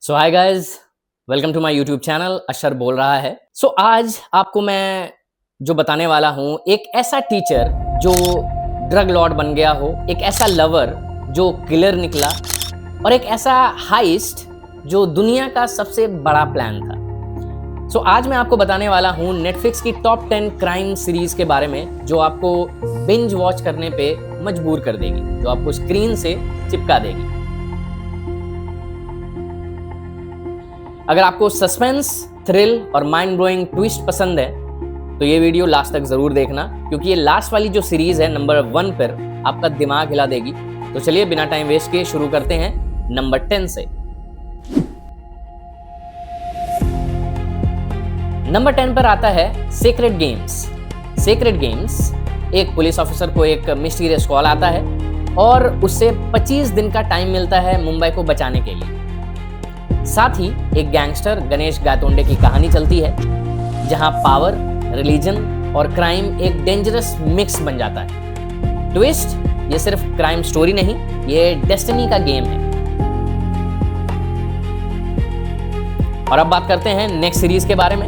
So hi guys, welcome to my YouTube channel. Ashar बोल रहा है। आज आपको मैं जो बताने वाला हूँ, एक ऐसा टीचर जो ड्रग लॉर्ड बन गया हो, एक ऐसा लवर जो किलर निकला, और एक ऐसा हाइस्ट जो दुनिया का सबसे बड़ा प्लान था। आज मैं आपको बताने वाला हूँ नेटफ्लिक्स की टॉप 10 क्राइम सीरीज के बारे में, जो आपको बिंज वॉच करने पे मजबूर कर देगी, जो आपको स्क्रीन से चिपका देगी। अगर आपको सस्पेंस, थ्रिल और माइंड ब्लोइंग ट्विस्ट पसंद है तो ये वीडियो लास्ट तक जरूर देखना, क्योंकि ये लास्ट वाली जो सीरीज है नंबर 1 पर आपका दिमाग हिला देगी। तो चलिए बिना टाइम वेस्ट किए शुरू करते हैं नंबर 10 से। नंबर 10 पर आता है सीक्रेट गेम्स। सीक्रेट गेम्स, एक पुलिस ऑफिसर को एक मिस्टीरियस कॉल आता है और उससे 25 दिन का टाइम मिलता है मुंबई को बचाने के लिए। साथ ही एक गैंगस्टर गणेश गायतोंडे की कहानी चलती है, जहां पावर, रिलीजन और क्राइम एक डेंजरस मिक्स बन जाता है। ट्विस्ट, ये सिर्फ क्राइम स्टोरी नहीं, ये डेस्टिनी का गेम है। और अब बात करते हैं नेक्स्ट सीरीज के बारे में।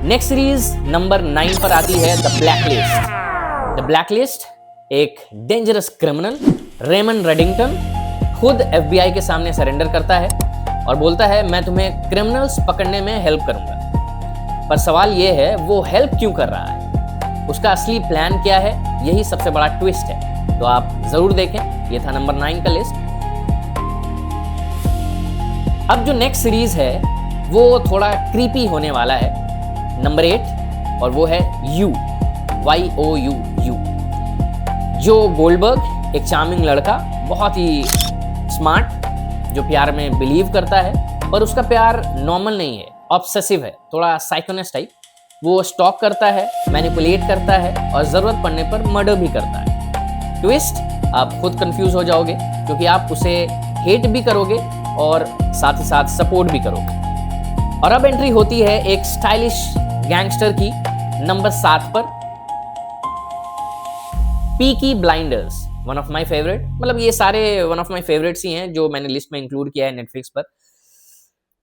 नेक्स्ट सीरीज नंबर 9 पर आती है द ब्लैकलिस्ट। द ब्लैकलिस्ट, एक डेंजरस क्रिमिनल रेमन रेडिंगटन खुद FBI के सामने सरेंडर करता है और बोलता है, मैं तुम्हें क्रिमिनल्स पकड़ने में हेल्प करूंगा। पर सवाल यह है, वो हेल्प क्यों कर रहा है, उसका असली प्लान क्या है? यही सबसे बड़ा ट्विस्ट है। तो आप जरूर देखें। ये था नंबर 9 का लिस्ट। अब जो नेक्स्ट सीरीज है वो थोड़ा क्रीपी होने वाला है, नंबर 8, और वो है यू, YOU। जो गोल्डबर्ग, एक चार्मिंग लड़का, बहुत ही स्मार्ट, जो प्यार में बिलीव करता है, पर उसका प्यार नॉर्मल नहीं है, ऑब्सेसिव है, थोड़ा साइकोनेस टाइप। वो स्टॉक करता है, मैनिपुलेट करता है और जरूरत पड़ने पर मर्डर भी करता है। ट्विस्ट, आप खुद कंफ्यूज हो जाओगे, क्योंकि आप उसे हेट भी करोगे और साथ ही साथ सपोर्ट भी करोगे। और अब एंट्री होती है एक स्टाइलिश गैंगस्टर की, नंबर 7 पर Peaky blinders, one of my favourite. मतलब ये सारे वन ऑफ माई फेवरेट्स ही हैं जो मैंने लिस्ट में इंक्लूड किया है नेटफ्लिक्स पर।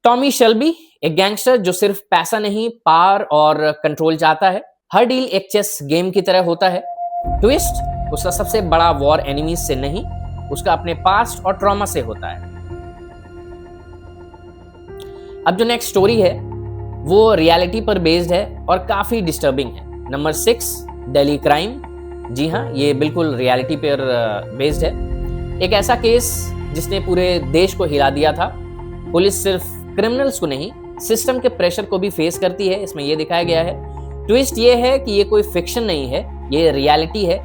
टॉमी शेल्बी, एक गैंगस्टर जो सिर्फ पैसा नहीं, पावर और कंट्रोल चाहता है। हर डील एक चेस गेम की तरह होता है। ट्विस्ट, उसका सबसे बड़ा वॉर एनिमीज से नहीं, उसका अपने पास्ट और ट्रॉमा से होता है। अब जो नेक्स्ट स्टोरी है वो रियलिटी पर बेस्ड है और काफी डिस्टर्बिंग है। Number 6, Delhi crime. जी हाँ, ये बिल्कुल रियलिटी पर बेस्ड है। एक ऐसा केस जिसने पूरे देश को हिला दिया था। पुलिस सिर्फ क्रिमिनल्स को नहीं, सिस्टम के प्रेशर को भी फेस करती है, इसमें ये दिखाया गया है। ट्विस्ट ये है कि ये कोई फिक्शन नहीं है, ये रियलिटी है।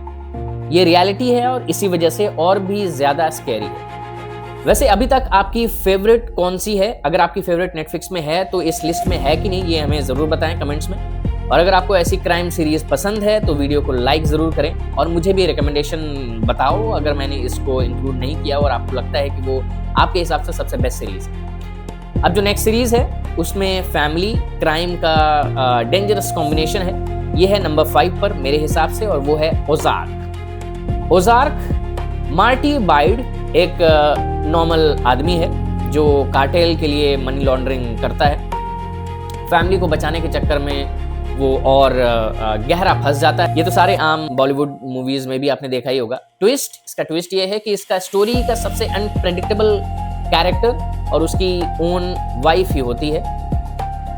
ये रियलिटी है और इसी वजह से और भी ज्यादा स्कैरी है। वैसे अभी तक आपकी फेवरेट कौन सी है? अगर आपकी फेवरेट नेटफ्लिक्स में है तो इस लिस्ट में है कि नहीं, ये हमें जरूर बताएं कमेंट्स में। और अगर आपको ऐसी क्राइम सीरीज पसंद है तो वीडियो को लाइक जरूर करें और मुझे भी रिकमेंडेशन बताओ अगर मैंने इसको इंक्लूड नहीं किया और आपको लगता है कि वो आपके हिसाब से सबसे बेस्ट सीरीज है। अब जो नेक्स्ट सीरीज है उसमें फैमिली क्राइम का डेंजरस कॉम्बिनेशन है। ये है नंबर 5 पर मेरे हिसाब से, और वो है ओजार्क। ओजार्क, मार्टी बाइड एक नॉर्मल आदमी है जो कार्टेल के लिए मनी लॉन्ड्रिंग करता है। फैमिली को बचाने के चक्कर में वो और गहरा फंस जाता है। ये तो सारे आम बॉलीवुड मूवीज में भी आपने देखा ही होगा। ट्विस्ट, इसका ट्विस्ट ये है कि इसका स्टोरी का सबसे अनप्रेडिक्टेबल कैरेक्टर और उसकी ओन वाइफ ही होती है।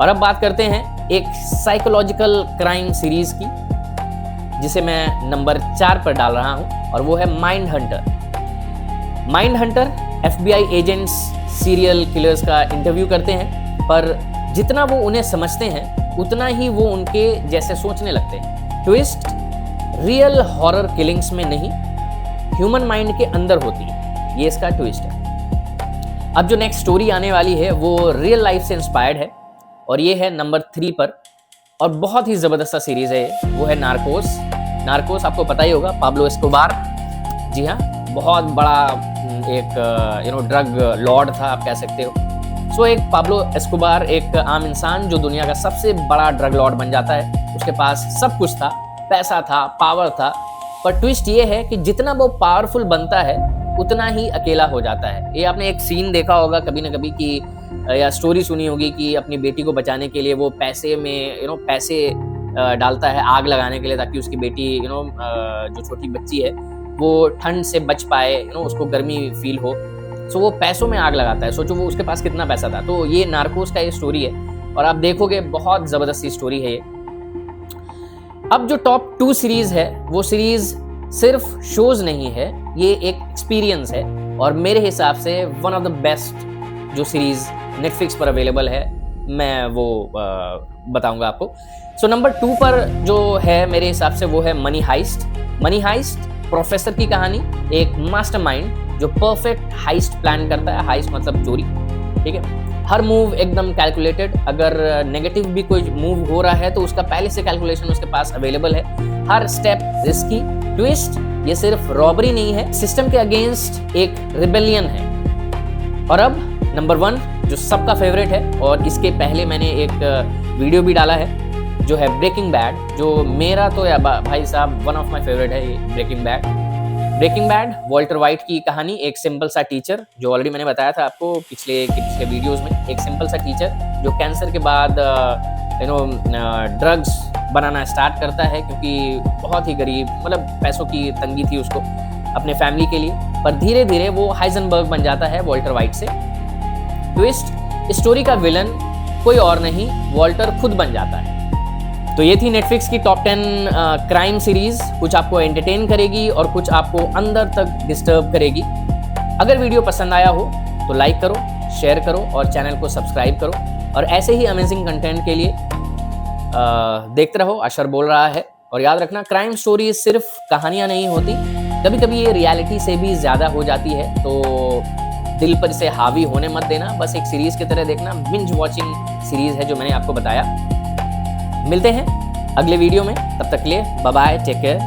और अब बात करते हैं एक साइकोलॉजिकल क्राइम सीरीज की, जिसे मैं नंबर 4 पर डाल रहा हूं, और वो है mind Hunter. Mind Hunter FBI agents serial killers का इंटरव्यू करते हैं, पर जितना वो उन्हें समझते हैं उतना ही वो उनके जैसे सोचने लगते हैं। ट्विस्ट, रियल हॉरर किलिंग्स में नहीं, ह्यूमन माइंड के अंदर होती है, ये इसका ट्विस्ट है। अब जो नेक्स्ट स्टोरी आने वाली है वो रियल लाइफ से इंस्पायर्ड है, और ये है नंबर 3 पर, और बहुत ही जबरदस्त सीरीज है। वो है नार्कोस। नार्कोस आपको पता ही होगा, पाब्लो एस्कोबार। जी हाँ, बहुत बड़ा एक ड्रग लॉर्ड था, आप कह सकते हो। एक पाब्लो एस्कोबार एक आम इंसान जो दुनिया का सबसे बड़ा ड्रग लॉर्ड बन जाता है। उसके पास सब कुछ था, पैसा था, पावर था, पर ट्विस्ट ये है कि जितना वो पावरफुल बनता है उतना ही अकेला हो जाता है। ये आपने एक सीन देखा होगा कभी ना कभी कि या स्टोरी सुनी होगी कि अपनी बेटी को बचाने के लिए वो पैसे में पैसे डालता है आग लगाने के लिए, ताकि उसकी बेटी जो छोटी बच्ची है वो ठंड से बच पाए, उसको गर्मी फील हो। सो वो पैसों में आग लगाता है। सोचो वो उसके पास कितना पैसा था। तो ये नार्कोस का ये स्टोरी है और आप देखोगे बहुत ज़बरदस्त स्टोरी है ये। अब जो टॉप 2 सीरीज है वो सीरीज सिर्फ शोज नहीं है, ये एक एक्सपीरियंस है और मेरे हिसाब से वन ऑफ द बेस्ट जो सीरीज नेटफ्लिक्स पर अवेलेबल है मैं वो बताऊंगा आपको। सो नंबर 2 पर जो है मेरे हिसाब से वो है money heist. Money heist professor की कहानी, एक मास्टरमाइंड जो परफेक्ट हाइस्ट प्लान करता है। हाइस्ट मतलब चोरी, ठीक है। हर मूव एकदम कैलकुलेटेड, अगर नेगेटिव भी कोई मूव हो रहा है तो उसका पहले से कैलकुलेशन उसके पास अवेलेबल है। हर स्टेप रिस्की। ट्विस्ट, ये सिर्फ रॉबरी नहीं है, सिस्टम के अगेंस्ट एक रिबेलियन है। और अब नंबर 1 जो सबका फेवरेट है और इसके पहले मैंने एक वीडियो भी डाला है जो है ब्रेकिंग बैड, जो मेरा तो या भाई साहब वन ऑफ माय फेवरेट है ये Breaking Bad. Breaking Bad Walter White की कहानी, एक सिंपल सा टीचर जो ऑलरेडी मैंने बताया था आपको पिछले वीडियोस में, एक सिंपल सा टीचर जो कैंसर के बाद ड्रग्स बनाना स्टार्ट करता है क्योंकि बहुत ही गरीब, मतलब पैसों की तंगी थी उसको अपने फैमिली के लिए, पर धीरे धीरे वो हाइजनबर्ग बन जाता है वॉल्टर वाइट से। ट्विस्ट, स्टोरी का विलन कोई और नहीं वॉल्टर खुद बन जाता है। तो ये थी नेटफ्लिक्स की टॉप 10 क्राइम सीरीज, कुछ आपको एंटरटेन करेगी और कुछ आपको अंदर तक डिस्टर्ब करेगी। अगर वीडियो पसंद आया हो तो लाइक करो, शेयर करो और चैनल को सब्सक्राइब करो और ऐसे ही अमेजिंग कंटेंट के लिए देखते रहो। अशर बोल रहा है। और याद रखना, क्राइम स्टोरी सिर्फ कहानियाँ नहीं होती, कभी कभी ये रियलिटी से भी ज़्यादा हो जाती है, तो दिल पर इसे हावी होने मत देना, बस एक सीरीज की तरह देखना। बिंज वॉचिंग सीरीज है जो मैंने आपको बताया। मिलते हैं अगले वीडियो में, तब तक के लिए बाय बाय, टेक केयर।